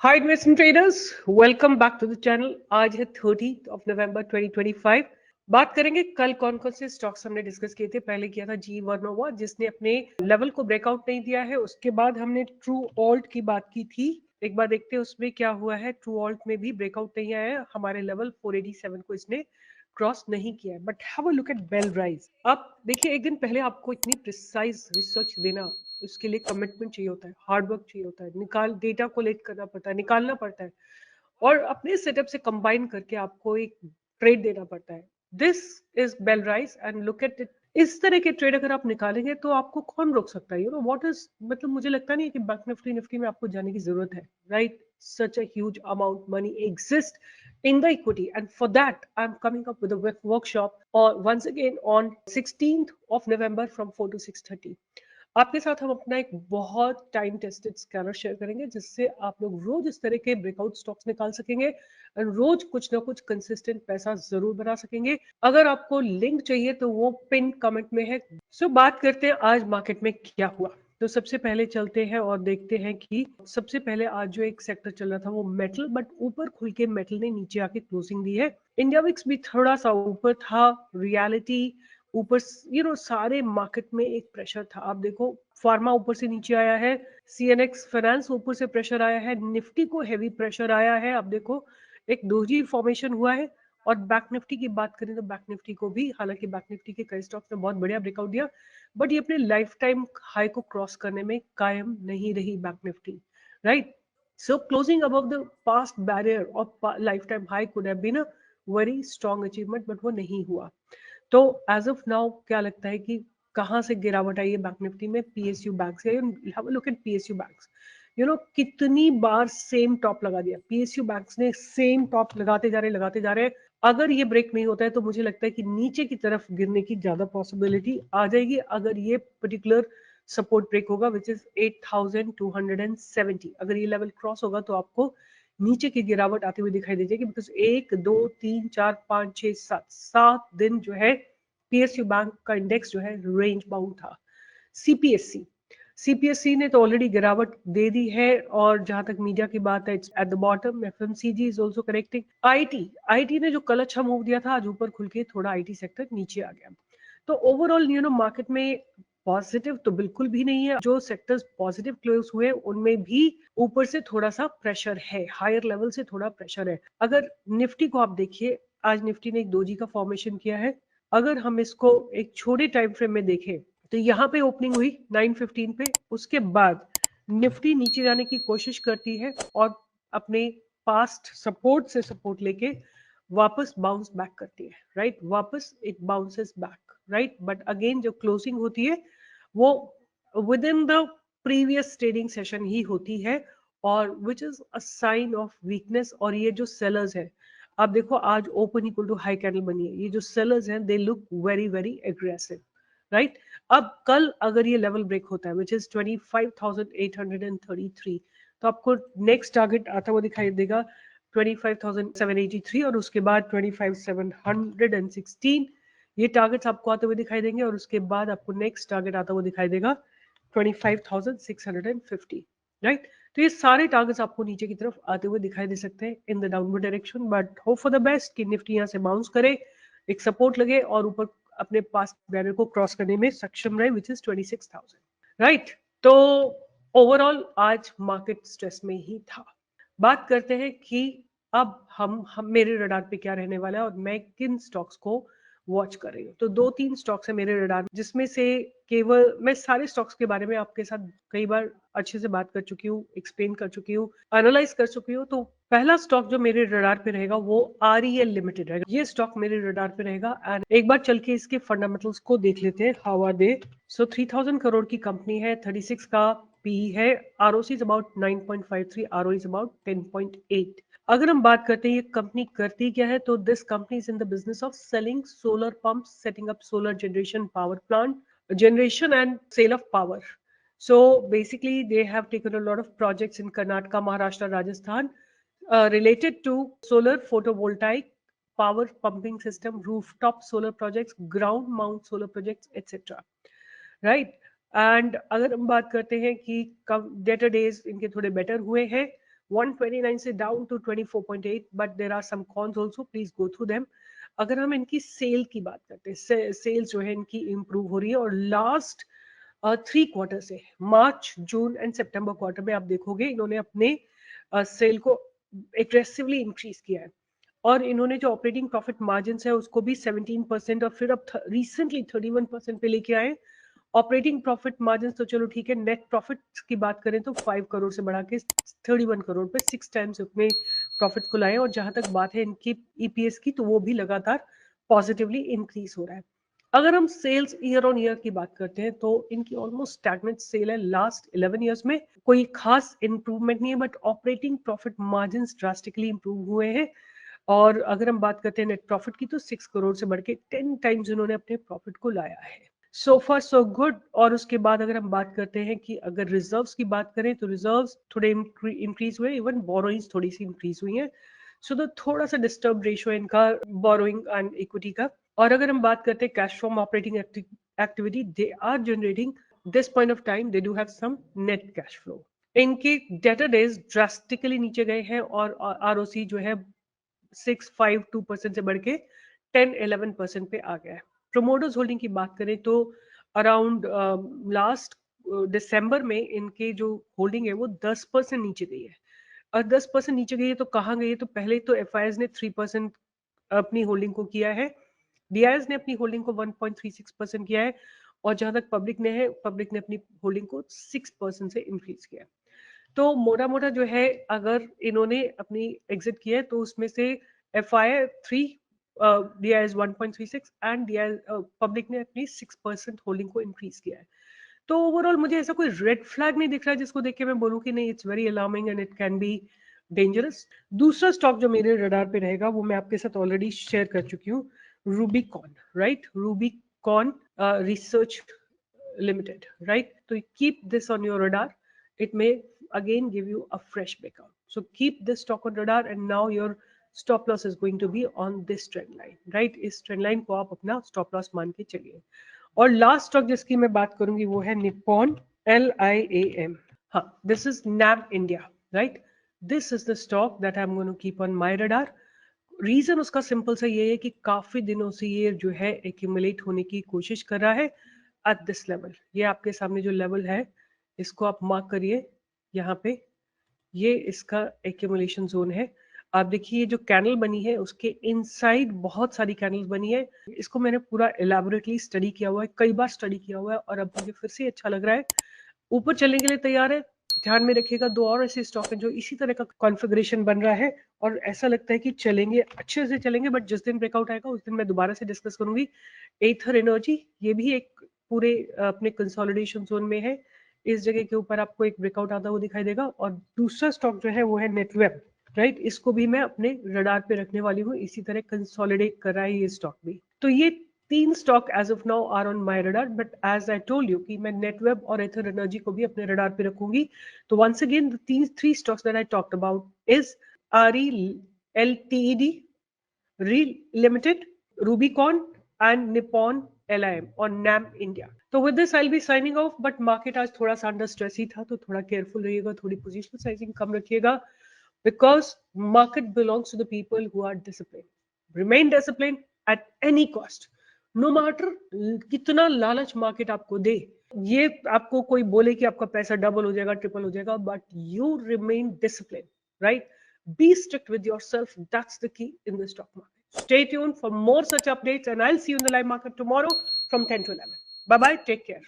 Hi investment traders, welcome back to the channel. आज है 30 of November 2025। बात करेंगे कल कौन कौन से स्टॉक्स हमने डिस्कस किए थे। पहले किया था जी वर्नोवा जिसने अपने लेवल को ब्रेकआउट नहीं दिया है। उसके बाद हमने ट्रू ऑल्ट की बात की थी। एक बार देखते हैं उसमें क्या हुआ है। ट्रू ऑल्ट में भी ब्रेकआउट नहीं आया है, हमारे लेवल 487 को इसने क्रॉस नहीं किया है। But have a look at Bel Rise. अब देखिए, एक दिन पहले आपको इतनी प्रिसाइज रिसर्च देना, उसके लिए कमिटमेंट चाहिए होता है, हार्ड वर्क चाहिए होता है, डेटा कोलेक्ट करना पड़ता है, निकालना पड़ता है और अपने सेटअप से कंबाइन करके आपको एक ट्रेड देना पड़ता है। This is Bel Rise and look at it. इस तरह के ट्रेड अगर आप निकालेंगे तो आपको कौन रोक सकता है? यू नो व्हाट इज, मतलब मुझे लगता नहीं है कि बैंक निफ्टी निफ्टी में आपको जाने की जरूरत है, right? Such a huge amount money exists in the equity, and for that I'm coming up with a workshop or once again on 16th of November from 4 to 6:30। आपके साथ हम अपना एक बहुत टाइम टेस्टेड स्कैनर शेयर करेंगे जिससे आप लोग रोज इस तरह के ब्रेकआउट स्टॉक्स निकाल सकेंगे और रोज कुछ ना कुछ कंसिस्टेंट पैसा जरूर बना सकेंगे। अगर आपको लिंक चाहिए तो वो पिन कमेंट में है। सो बात करते हैं आज मार्केट में क्या हुआ। तो सबसे पहले चलते हैं और देखते हैं कि सबसे पहले आज जो एक सेक्टर चल रहा था वो मेटल, बट ऊपर खुल के मेटल ने नीचे आके क्लोजिंग दी है। इंडिया विक्स भी थोड़ा सा ऊपर था। रियलिटी ऊपर, सारे मार्केट में एक प्रेशर था। आप देखो, फार्मा ऊपर से नीचे आया है, सीएनएक्स फाइनेंस ऊपर से प्रेशर आया है, निफ्टी को हेवी प्रेशर आया है। आप देखो, एक डोजी फॉर्मेशन हुआ है। और बैंक निफ्टी की बात करें तो बैंक निफ्टी को भी, हालांकि बैंक निफ्टी के कई स्टॉक्स ने बहुत बढ़िया ब्रेकआउट दिया, बट ये अपने लाइफ टाइम हाई को क्रॉस करने में कायम नहीं रही bank Nifty, right? So closing above the past barrier of lifetime high could have been a very strong achievement, but वो नहीं हुआ। तो एज ऑफ नाउ क्या लगता है कि कहाँ से गिरावट आई है बैंक निफ्टी में? पीएसयू बैंक से। Have a look eight PSU banks. कितनी बार सेम टॉप लगा दिया पीएसयू बैंक्स ने, सेम टॉप लगाते जा रहे हैं। अगर ये ब्रेक नहीं होता है तो मुझे लगता है कि नीचे की तरफ गिरने की ज्यादा पॉसिबिलिटी आ जाएगी अगर ये पर्टिकुलर सपोर्ट ब्रेक होगा, विच इज 8270। अगर ये लेवल क्रॉस होगा तो आपको नीचे की गिरावट आती हुई दिखाई दे जाएगी। बिकॉज 1 2 3 4 5 6 7 दिन जो है पीएसयू बैंक का इंडेक्स जो है रेंज बाउंड था। सीपीएससी सीपीएससी ने तो ऑलरेडी गिरावट दे दी है, और जहां तक मीडिया की बात है it's at the bottom. FMCG is also correcting. IT ने जो कल अच्छा मूव दिया था, आज ऊपर खुल के थोड़ा आईटी सेक्टर नीचे आ गया। तो ओवरऑल मार्केट में पॉजिटिव तो बिल्कुल भी नहीं है। जो सेक्टर्स पॉजिटिव क्लोज हुए उनमें भी ऊपर से थोड़ा सा प्रेशर है, हायर लेवल से थोड़ा प्रेशर है। अगर निफ्टी को आप देखिए, आज निफ्टी ने एक दोजी का फॉर्मेशन किया है। अगर हम इसको एक छोटे टाइम फ्रेम में देखें तो यहाँ पे ओपनिंग हुई 9:15 पे। उसके बाद निफ्टी नीचे जाने की कोशिश करती है और अपने पास्ट सपोर्ट से सपोर्ट लेके वापस बाउंस बैक करती है, राइट? वापस it bounces back, right? But again जो क्लोजिंग होती है वो within the previous trading session ही होती है, और which is a sign of weakness. और ये जो सेलर्स है, आप देखो आज open equal to high candle बनी है। ये जो सेलर्स हैं they look very very aggressive, right? अब कल अगर ये लेवल ब्रेक होता है विच इज 25,833, तो आपको नेक्स्ट टारगेट आता हुआ दिखाई देगा 25,783, और उसके बाद 25,716। ये टारगेट्स आपको आते हुए दिखाई देंगे, और उसके बाद आपको नेक्स्ट टारगेट आता हुआ दिखाई देगा 25,650, राइट? तो ये सारे टारगेट्स आपको नीचे की तरफ आते हुए दिखाई दे सकते हैं in the downward direction. But hope for the best कि निफ्टी यहाँ से बाउंस करे, एक सपोर्ट लगे और ऊपर अपने पास बैरियर को क्रॉस करने में सक्षम रहे, विच इज 26,000, राइट? तो ओवरऑल आज मार्केट स्ट्रेस में ही था। बात करते हैं कि अब हम मेरे रडार पे क्या रहने वाला है और मैं किन स्टॉक्स को वॉच कर रही हूँ। तो 2 3 स्टॉक्स है मेरे रडार, जिसमें से केवल मैं सारे स्टॉक्स के बारे में आपके साथ कई बार अच्छे से बात कर चुकी हूँ, एक्सप्लेन कर चुकी हूँ, एनालाइज कर चुकी हूँ। तो पहला स्टॉक जो मेरे रडार पे रहेगा वो आरईएल लिमिटेड रहेगा। ये स्टॉक मेरे रडार पे रहेगा एंड एक बार चल के इसके फंडामेंटल्स को देख लेते हैं, हाउ आर दे। सो 3000 करोड़ की कंपनी है, 36 का पी है, ROC is about 9.53, RO is about 10.8। अगर हम बात करते हैं ये कंपनी करती क्या है, तो this company is in the business of selling solar pump, setting up solar generation power plant, generation and sale of power. So basically they have taken a lot of projects in Karnataka, Maharashtra, Rajasthan related to solar photovoltaic power pumping system, rooftop solar projects, ground mount solar projects, etc. Right? And अगर हम बात करते हैं कि debtor days इनके थोड़े better हुए हैं, 129 से down to 24.8, but there are some cons also, please go through them. अगर हम इनकी सेल की बात करते हैं, सेल्स जो है इनकी इंप्रूव हो रही है, और लास्ट 3 क्वार्टर से, मार्च, जून एंड सितंबर क्वार्टर में आप देखोगे इन्होंने अपने सेल को एग्रेसिवली इंक्रीज किया है, और इन्होंने जो ऑपरेटिंग प्रॉफिट मार्जिन है उसको भी 17%, और फिर अब रिसेंटली 31% पे लेके आए। ऑपरेटिंग प्रॉफिट मार्जिन तो चलो ठीक है, नेट प्रॉफिट की बात करें तो 5 करोड़ से बढ़ा के 31 करोड़ पे 6 टाइम्स अपने प्रॉफिट को लाए, और जहां तक बात है इनकी ईपीएस की, तो वो भी लगातार पॉजिटिवली इंक्रीज हो रहा है। अगर हम सेल्स ईयर ऑन ईयर की बात करते हैं तो इनकी ऑलमोस्ट स्टैग्नेंट सेल है लास्ट 11 ईयर्स में, कोई खास इंप्रूवमेंट नहीं है, but operating profit margin drastically improve हुए हैं। और अगर हम बात करते हैं नेट प्रॉफिट की, तो 6 करोड़ से बढ़ के 10 टाइम्स उन्होंने अपने प्रॉफिट को लाया है। सो फार सो गुड। और उसके बाद अगर हम बात करते हैं कि अगर रिजर्व्स की बात करें तो रिजर्व्स थोड़े इंक्रीज हुए, इवन बोरोइंग्स थोड़ी सी इंक्रीज हुई हैं। सो तो थोड़ा सा डिस्टर्ब रेशियो इनका बोरोइंग एंड इक्विटी का। और अगर हम बात करते हैं cash from operating activity, they are generating this point of time, they do have some net cash flow. इनके डेटर डेज ड्रास्टिकली नीचे गए हैं, और आरओसी जो है 6.52% से बढ़ के 10-11% पे आ गया है। प्रोमोटर्स होल्डिंग की बात करें तो अराउंड लास्ट दिसंबर में इनके जो होल्डिंग है वो 10% नीचे गई है। और 10% नीचे गई है तो कहाँ गई है, तो पहले तो एफ ने 3% अपनी होल्डिंग को किया है, डीआईएस ने अपनी होल्डिंग को 1.36% किया है, और जहां तक पब्लिक ने अपनी होल्डिंग को 6% से इंक्रीज किया है। तो मोटा मोटा जो है, अगर इन्होंने अपनी एग्जिट किया है तो उसमें से F I 3, DIIs 1.36 and DIIs public ने अपनी 6% होल्डिंग को इंक्रीज किया है। तो ओवरऑल मुझे ऐसा कोई रेड फ्लैग नहीं दिख रहा है जिसको देख के मैं बोलूं कि नहीं, it's very alarming and it can be dangerous. दूसरा स्टॉक जो मेरे रडार पे रहेगा वो मैं आपके साथ ऑलरेडी शेयर कर चुकी हूँ, Rubicon, right? Rubicon research limited, right? तो keep this on your radar, it may again give you a fresh breakout. So keep this stock on radar, and now your stop loss is going to be on this trend line, right? इस trend line को आप अपना stop loss मान के चलिए। और last stock जिसकी मैं बात करूंगी वो है निप्पॉन, LIAM। हाँ, this is NAM India, right? This is the stock that I am going to keep on my radar. Reason उसका सिंपल सा ये है कि काफी दिनों से ये जो है एक्यूमुलेट होने की कोशिश कर रहा है एट दिस लेवल। ये आपके सामने जो लेवल है इसको आप मार्क करिए यहाँ पे, ये इसका एक्यूमुलेशन जोन है। आप देखिए ये जो कैंडल बनी है उसके इनसाइड बहुत सारी कैंडल्स बनी है। इसको मैंने पूरा एलैबोरेटली स्टडी किया हुआ है, कई बार स्टडी किया हुआ है, और अब मुझे फिर से अच्छा लग रहा है। ऊपर चलने के लिए तैयार है। ध्यान में रखिएगा, दो और ऐसे स्टॉक हैं जो इसी तरह का कॉन्फ़िगरेशन बन रहा है, और ऐसा लगता है कि चलेंगे, अच्छे से चलेंगे, बट जिस दिन ब्रेकआउट आएगा उस दिन मैं दोबारा से डिस्कस करूंगी। एथर एनर्जी, ये भी एक पूरे अपने कंसोलिडेशन जोन में है। इस जगह के ऊपर आपको एक ब्रेकआउट आता हुआ दिखाई देगा। और दूसरा स्टॉक जो है वो है नेटवेब, राइट? इसको भी मैं अपने रडार पे रखने वाली हूँ, इसी तरह कंसोलिडेट कर रहा है ये स्टॉक भी। तो ये 3 stock as of now are on my radar, but as I told you कि मैं नेटवेब और एथर एनर्जी को भी अपने रडार पे रखूंगी। तो once again the 3 stocks that I talked about is RE LTED, Reel limited, Rubicon and Nippon LIM और नैम इंडिया। तो with this I will be signing off, but market आज थोड़ा सा अंडर स्ट्रेस ही था, तो थोड़ा केयरफुल रहिएगा, थोड़ी पोजीशन साइजिंग कम रखिएगा, because market belongs to the people who are discipline. Remain discipline at any cost, no matter कितना लालच मार्केट आपको दे, ये आपको कोई बोले कि आपका पैसा डबल हो जाएगा, ट्रिपल हो जाएगा, but you remain discipline, right? Be strict with yourself. That's the key in the stock market. Stay tuned for more such updates, and I'll see you in the live market tomorrow from 10 to 11. Bye bye. Take care.